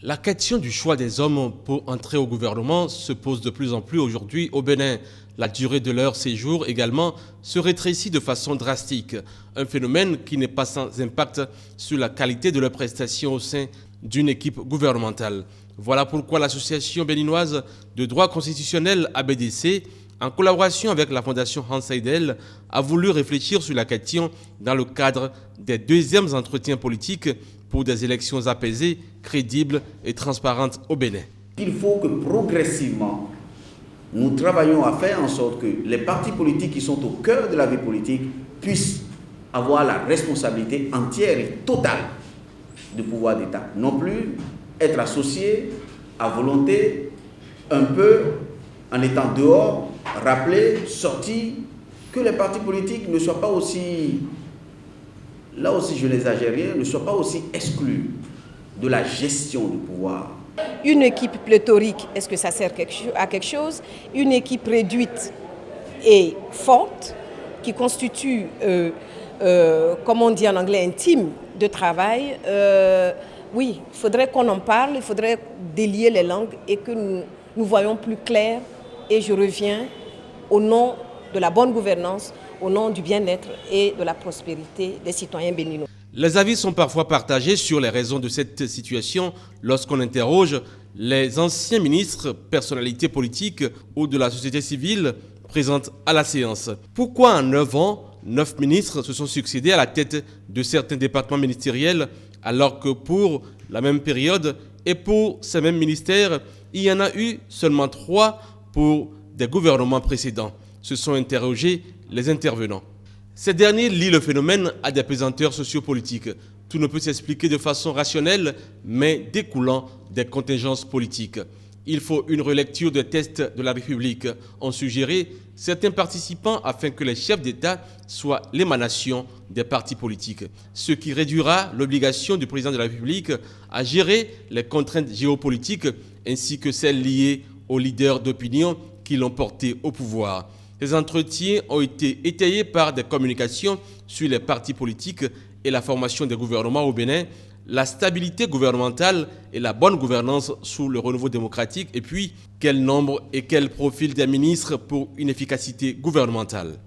La question du choix des hommes pour entrer au gouvernement se pose de plus en plus aujourd'hui au Bénin. La durée de leur séjour également se rétrécit de façon drastique, un phénomène qui n'est pas sans impact sur la qualité de leurs prestations au sein d'une équipe gouvernementale. Voilà pourquoi l'association béninoise de droit constitutionnel ABDC, en collaboration avec la fondation Hans Seidel, a voulu réfléchir sur la question dans le cadre des deuxièmes entretiens politiques pour des élections apaisées, crédibles et transparentes au Bénin. Il faut que progressivement, nous travaillions à faire en sorte que les partis politiques qui sont au cœur de la vie politique puissent avoir la responsabilité entière et totale du pouvoir d'État. Non plus être associés à volonté, un peu en étant dehors, rappeler, sortir, que les partis politiques ne soient pas aussi, là aussi je n'exagère rien, ne soient pas aussi exclus de la gestion du pouvoir. Une équipe pléthorique, est-ce que ça sert à quelque chose? Une équipe réduite et forte, qui constitue, comme on dit en anglais, un team de travail, oui, il faudrait qu'on en parle, il faudrait délier les langues et que nous voyons plus clair. Et je reviens au nom de la bonne gouvernance, au nom du bien-être et de la prospérité des citoyens béninois. Les avis sont parfois partagés sur les raisons de cette situation lorsqu'on interroge les anciens ministres, personnalités politiques ou de la société civile présentes à la séance. Pourquoi en 9 ans, 9 ministres se sont succédés à la tête de certains départements ministériels alors que pour la même période et pour ces mêmes ministères, il y en a eu seulement 3 pour des gouvernements précédents? Se sont interrogés les intervenants. Ces derniers lient le phénomène à des pesanteurs sociopolitiques. Tout ne peut s'expliquer de façon rationnelle, mais découlant des contingences politiques. Il faut une relecture des tests de la République, ont suggéré certains participants afin que les chefs d'État soient l'émanation des partis politiques, ce qui réduira l'obligation du président de la République à gérer les contraintes géopolitiques ainsi que celles liées aux leaders d'opinion qui l'ont porté au pouvoir. Ces entretiens ont été étayés par des communications sur les partis politiques et la formation des gouvernements au Bénin, la stabilité gouvernementale et la bonne gouvernance sous le renouveau démocratique, et puis quel nombre et quel profil des ministres pour une efficacité gouvernementale.